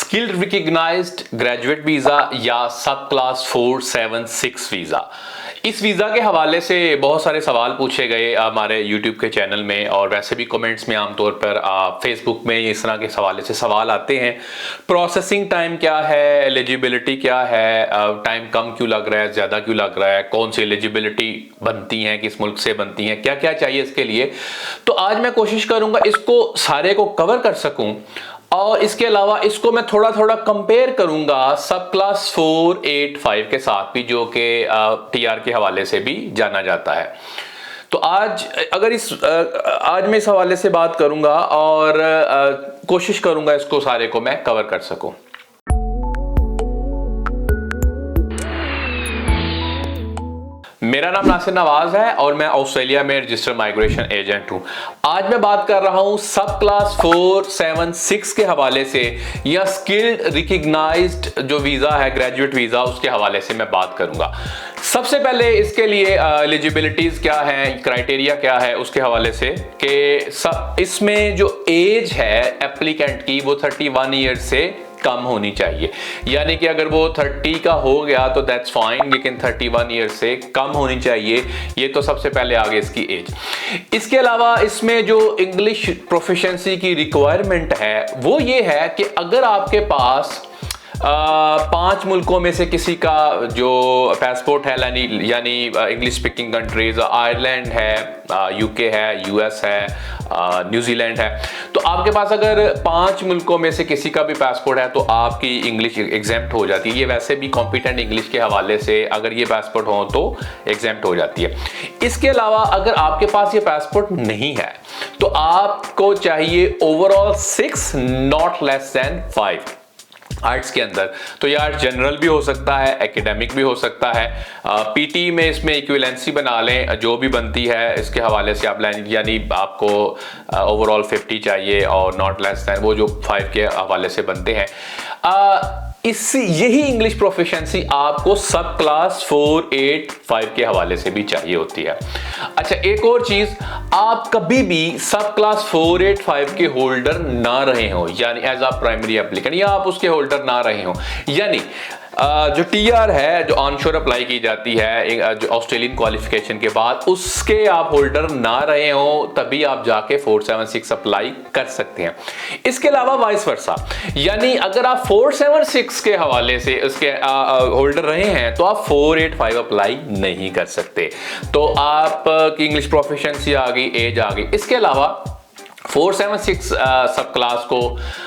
Skilled recognised graduate visa या सब class 476 visa. इस वीज़ा के हवाले से बहुत सारे सवाल पूछे गए हमारे यूट्यूब के चैनल में, और वैसे भी कमेंट्स में आमतौर पर फेसबुक में इस तरह के हवाले से सवाल आते हैं। प्रोसेसिंग टाइम क्या है, एलिजिबिलिटी क्या है, टाइम कम क्यों लग रहा है, ज़्यादा क्यों लग रहा है, कौन सी एलिजिबिलिटी बनती हैं, किस मुल्क से बनती हैं, क्या क्या चाहिए इसके लिए। तो आज मैं कोशिश करूँगा इसको सारे को कवर कर सकूँ, और इसके अलावा इसको मैं थोड़ा थोड़ा कंपेयर करूंगा सब क्लास 485 के साथ भी, जो कि टीआर के हवाले से भी जाना जाता है। तो आज मैं इस हवाले से बात करूंगा और कोशिश करूंगा इसको सारे को मैं कवर कर सकूं। मेरा नाम नासिर नवाज है और मैं ऑस्ट्रेलिया में रजिस्टर्ड माइग्रेशन एजेंट हूं। आज मैं बात कर रहा हूं सब क्लास 476 के हवाले से, या स्किल्ड रिकग्नाइज्ड जो वीज़ा है, ग्रेजुएट वीज़ा, उसके हवाले से मैं बात करूंगा। सबसे पहले इसके लिए एलिजिबिलिटीज़ क्या है, क्राइटेरिया क्या है, उसके हवाले से कि इसमें जो एज है एप्लीकेंट की वो 31 ईयर्स से कम होनी चाहिए। यानी कि अगर वो 30 का हो गया तो दैट्स फाइन, लेकिन 31 ईयर से कम होनी चाहिए। ये तो सबसे पहले आगे इसकी एज। इसके अलावा इसमें जो इंग्लिश प्रोफिशिएंसी की रिक्वायरमेंट है वो ये है कि अगर आपके पास 5 मुल्कों में से किसी का जो पासपोर्ट है, यानी इंग्लिश स्पीकिंग कंट्रीज, आयरलैंड है, यूके है, यूएस है, न्यूजीलैंड है, तो आपके पास अगर 5 मुल्कों में से किसी का भी पासपोर्ट है तो आपकी इंग्लिश एग्जेम्प्ट हो जाती है। ये वैसे भी कॉम्पिटेंट इंग्लिश के हवाले से अगर ये पासपोर्ट हो तो एग्जेम्प्ट हो जाती है। इसके अलावा अगर आपके पास ये पासपोर्ट नहीं है तो आपको चाहिए overall 6 not less than 5 arts के अंदर। तो ये आर्ट जनरल भी हो सकता है, एकेडमिक भी हो सकता है। पीटी में इसमें इक्विवेलेंसी बना लें जो भी बनती है इसके हवाले से आप, यानी आपको ओवरऑल 50 चाहिए और नॉट लेस देन वो जो 5 के हवाले से बनते हैं। यही इंग्लिश प्रोफिशिएंसी आपको सब क्लास 485 के हवाले से भी चाहिए होती है। अच्छा, एक और चीज, आप कभी भी सब क्लास 485 के होल्डर ना रहे हो, यानी एज अ प्राइमरी एप्लीकेंट, या आप उसके होल्डर ना रहे हो, यानी जो टीआर है जो ऑनशोर अप्लाई की जाती है जो ऑस्ट्रेलियन क्वालिफिकेशन के बाद, उसके आप होल्डर ना रहे हो तभी आप जाके 476 अप्लाई कर सकते हैं। इसके अलावा वाइस वर्सा, यानी अगर आप 476 के हवाले से उसके होल्डर रहे हैं तो आप 485 अप्लाई नहीं कर सकते। तो आप की इंग्लिश प्रोफिशिएंसी आ गई, एज आ गई। इसके अलावा 476 सब क्लास को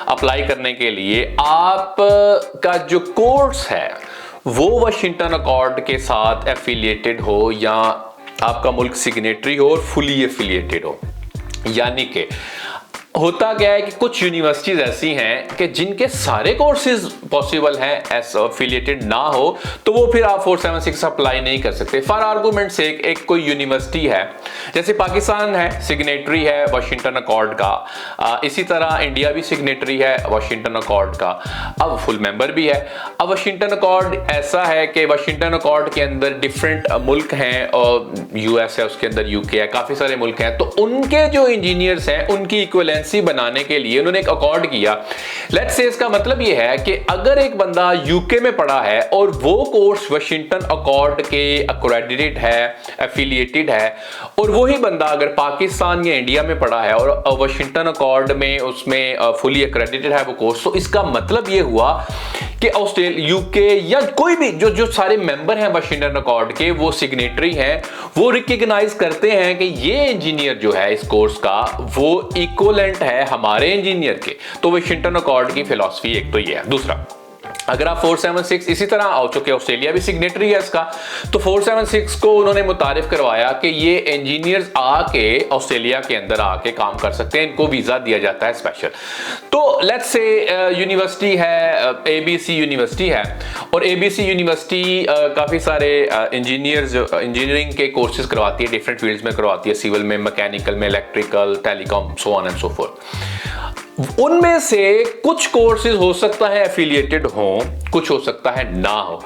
अप्लाई करने के लिए आप का जो कोर्स है वो वाशिंगटन अकॉर्ड के साथ एफिलिएटेड हो, या आपका मुल्क सिग्नेटरी हो और फुली एफिलिएटेड हो। यानी कि होता क्या है कि कुछ यूनिवर्सिटीज ऐसी हैं कि जिनके सारे कोर्सेज पॉसिबल हैं, एफिलिएटेड ना हो तो वो फिर आप 476 अप्लाई नहीं कर सकते। फॉर आर्गुमेंट से एक कोई यूनिवर्सिटी है, जैसे पाकिस्तान है, सिग्नेटरी है वाशिंगटन अकॉर्ड का, इसी तरह इंडिया भी सिग्नेटरी है वाशिंगटन अकॉर्ड का, अब फुल मेंबर भी है। अब वाशिंगटन अकॉर्ड ऐसा है कि वाशिंगटन अकॉर्ड के अंदर डिफरेंट मुल्क हैं, और यूएस है, उसके अंदर यूके है, काफी सारे मुल्क हैं। तो उनके जो इंजीनियर्स हैं उनकी इक्विवेलेंसी बनाने के लिए उन्होंने एक अकॉर्ड किया। लेट्स से इसका मतलब यह है कि अगर एक बंदा यूके में पढ़ा है और वो कोर्स वाशिंगटन अकॉर्ड के अक्रेडिटेड है, एफिलिएटेड है, और वही बंदा अगर पाकिस्तान या इंडिया में पढ़ा है और वाशिंगटन अकॉर्ड में उसमें फुली अक्रेडिटेड है वो कोर्स, तो इसका मतलब ये हुआ कि ऑस्ट्रेलिया, यूके या कोई भी जो सारे मेंबर हैं वाशिंगटन अकॉर्ड के, वो सिग्नेटरी हैं, वो रिकग्नाइज करते हैं कि ये इंजीनियर जो है इस कोर्स का वो इक्विवेलेंट है हमारे इंजीनियर के। तो वाशिंगटन अकॉर्ड की फिलॉसफी एक तो ये है। दूसरा, अगर आप 476 इसी तरह आओ, चूंकि ऑस्ट्रेलिया भी सिग्नेटरी है इसका, तो 476 को उन्होंने मुतारिफ करवाया कि ये इंजीनियर्स आके ऑस्ट्रेलिया के अंदर आके काम कर सकते हैं, इनको वीजा दिया जाता है स्पेशल। तो लेट्स से यूनिवर्सिटी है, एबीसी यूनिवर्सिटी है, और एबीसी यूनिवर्सिटी काफी सारे इंजीनियरिंग के कोर्सेज करवाती है, डिफरेंट फील्ड्स में करवाती है, सिविल में, मैकेनिकल में, electrical, telecom, so on and so fourth. उनमें से कुछ कोर्सेज हो सकता है एफिलिएटेड हो, कुछ हो सकता है ना हो।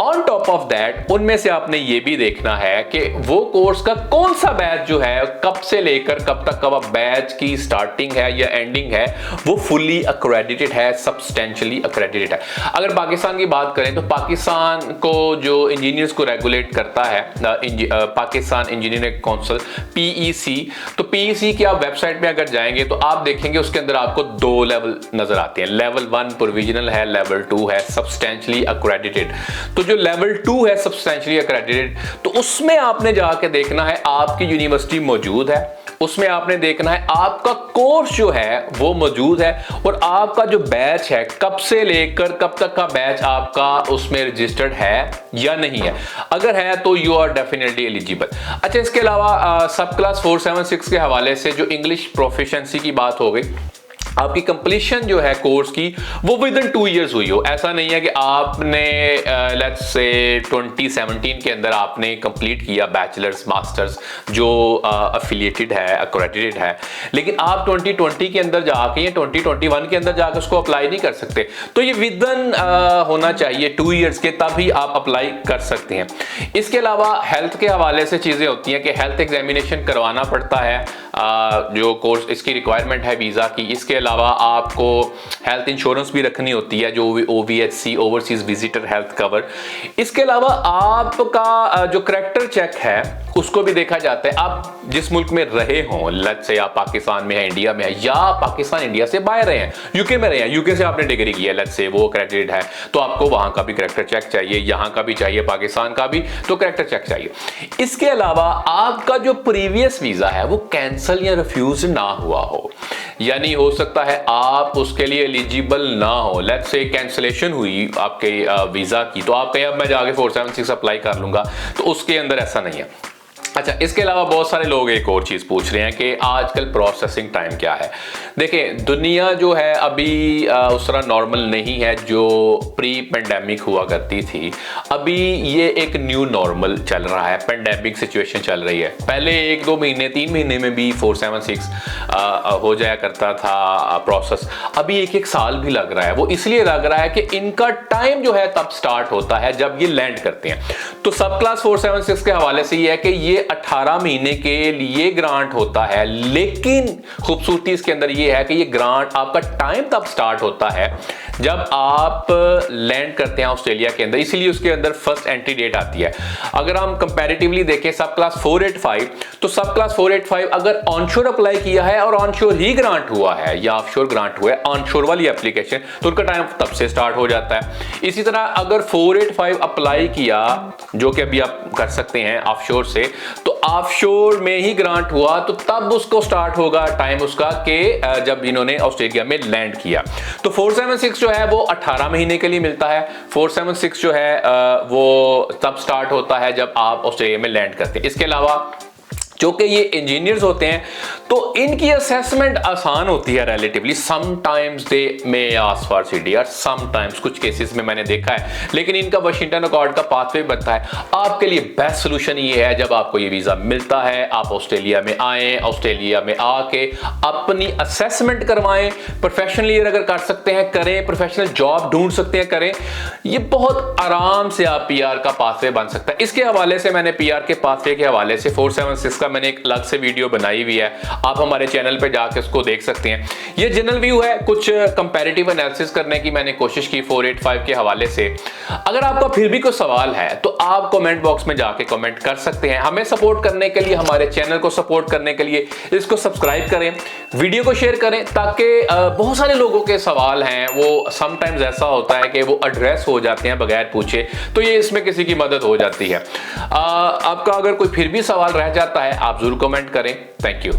ऑन टॉप ऑफ दैट उनमें से आपने ये भी देखना है कि वो कोर्स का कौन सा बैच जो है कब से लेकर कब तक का बैच की स्टार्टिंग है या एंडिंग है वो फुल्ली अक्रेडिटेड है, सब्सटेंशियली अक्रेडिटेड है। अगर पाकिस्तान की बात करें तो पाकिस्तान को जो इंजीनियर्स को रेगुलेट करता है पाकिस्तान इंजीनियरिंग काउंसिल PEC, तो PEC की आप वेबसाइट में अगर जाएंगे तो आप देखेंगे उसके अंदर आपको 2 लेवल नजर आते हैं। लेवल 1 प्रोविजनल है, लेवल 2 है सब्सटेंशियली अक्रेडिटेड। तो जो लेवल 2 है सब्सटेंशियली अक्रेडिटेड, तो उसमें आपने जाके देखना है आपकी यूनिवर्सिटी मौजूद है, उसमें आपने देखना है आपका कोर्स जो है वो मौजूद है और आपका जो बैच है कब से लेकर कब तक का बैच आपका उसमें रजिस्टर्ड है या नहीं है। अगर है तो यू आर डेफिनेटली एलिजिबल। अच्छा, इसके अलावा सब क्लास 476 के हवाले से जो इंग्लिश प्रोफिशिएंसी की बात हो गई, आपकी कंप्लीशन जो है कोर्स की वो विद इन 2 इयर्स हुई हो। ऐसा नहीं है कि आपने लेट्स से 2017 के अंदर आपने कंप्लीट किया बैचलर्स मास्टर्स जो अफिलिएटेड है, अक्रेडिटेड है, लेकिन आप 2020 के अंदर जाके या 2021 के अंदर जाकर उसको अप्लाई नहीं कर सकते। तो ये विद इन होना चाहिए 2 इयर्स के, तभी आप अप्लाई कर सकते हैं। इसके अलावा हेल्थ के हवाले से चीज़ें होती हैं कि हेल्थ एग्जामिनेशन करवाना पड़ता है, जो कोर्स इसकी रिक्वायरमेंट है वीज़ा की। इसके अलावा आपको हेल्थ इंश्योरेंस भी रखनी होती है, जो OVHC overseas visitor health cover. इसके अलावा आपका जो करैक्टर चेक है उसको भी देखा जाता है। आप जिस मुल्क में रहे हों, लेट्स से आप पाकिस्तान में है, इंडिया में है, या पाकिस्तान इंडिया से बाहर रहे हैं, यूके में रहे हैं, यूके से आपने डिग्री की है, लेट्स से वो क्रेडिट है, तो आपको वहां का भी करैक्टर चेक चाहिए, यहां का भी चाहिए, पाकिस्तान का भी, तो करैक्टर चेक चाहिए। इसके अलावा आपका जो प्रीवियस वीजा है वो कैंसिल या रिफ्यूज ना हुआ हो, यानी हो सकता है आप उसके लिए एलिजिबल ना हो। लेट्स से कैंसिलेशन हुई आपके वीजा की, तो आप कहें अब मैं जाके 476 अप्लाई कर लूंगा, तो उसके अंदर ऐसा नहीं है। अच्छा, इसके अलावा बहुत सारे लोग एक और चीज़ पूछ रहे हैं कि आजकल प्रोसेसिंग टाइम क्या है। देखें, दुनिया जो है अभी उस तरह नॉर्मल नहीं है जो प्री पेंडेमिक हुआ करती थी। अभी ये एक न्यू नॉर्मल चल रहा है, पेंडेमिक सिचुएशन चल रही है। पहले 1-2 महीने 3 महीने में भी 476 हो जाया करता था प्रोसेस, अभी 1-1 साल भी लग रहा है। वो इसलिए लग रहा है कि इनका टाइम जो है तब स्टार्ट होता है जब ये लैंड करते हैं। तो सब क्लास 476 के हवाले से ये है कि ये 18 महीने के लिए ग्रांट होता है, लेकिन खूबसूरती इसके अंदर ये है कि ये ग्रांट आपका टाइम तब स्टार्ट होता है जब आप लैंड करते हैं ऑस्ट्रेलिया के अंदर, इसीलिए उसके अंदर फर्स्ट एंट्री डेट आती है। अगर हम कंपैरेटिवली देखें सब क्लास 485, तो सब क्लास 485 अगर ऑनशोर अप्लाई किया है और ऑनशोर ही ग्रांट हुआ है या ऑफशोर ग्रांट हुआ है, ऑनशोर वाली एप्लीकेशन, तो उनका टाइम तब से स्टार्ट हो जाता है। इसी तरह अगर 485 अप्लाई किया, जो कि अभी आप कर सकते हैं ऑफशोर से, तो ऑफशोर में ही ग्रांट हुआ, तो तब उसको स्टार्ट होगा टाइम उसका कि जब इन्होंने ऑस्ट्रेलिया में लैंड किया। तो 476 जो है वो 18 महीने के लिए मिलता है। 476 जो है वो तब स्टार्ट होता है जब आप ऑस्ट्रेलिया में लैंड करते हैं। इसके अलावा जो कि ये इंजीनियर्स होते हैं तो इनकी असेसमेंट आसान होती है relatively. Sometimes they may ask for CDR, sometimes कुछ केसेस में मैंने देखा है, लेकिन इनका वाशिंगटन अकॉर्ड का पाथवे बनता है। आपके लिए बेस्ट सोल्यूशन ये है, जब आपको ये वीजा मिलता है आप ऑस्ट्रेलिया में आए, ऑस्ट्रेलिया में आके अपनी असेसमेंट करवाएं, प्रोफेशनली अगर कर सकते हैं करें, प्रोफेशनल जॉब ढूंढ सकते हैं करें। ये बहुत आराम से आप PR का पाथवे बन सकता है। इसके हवाले से मैंने PR के पाथवे के हवाले से 476 का मैंने एक अलग से वीडियो बनाई हुई है, आप हमारे चैनल पे जाके उसको देख सकते हैं। ये जनरल व्यू है, कुछ कंपैरेटिव एनालिसिस करने की मैंने कोशिश की 485 के हवाले से। अगर आपका फिर भी कोई सवाल है तो आप कमेंट बॉक्स में जाके कमेंट कर सकते हैं। हमें सपोर्ट करने के लिए, हमारे चैनल को सपोर्ट करने के लिए इसको सब्सक्राइब करें, वीडियो को शेयर करें, ताकि बहुत सारे लोगों के सवाल हैं वो समटाइम्स ऐसा होता है कि वो एड्रेस हो जाते हैं बगैर पूछे, तो ये इसमें किसी की मदद हो जाती है। आपका अगर कोई फिर भी सवाल रह जाता है आप जरूर कमेंट करें। Thank you.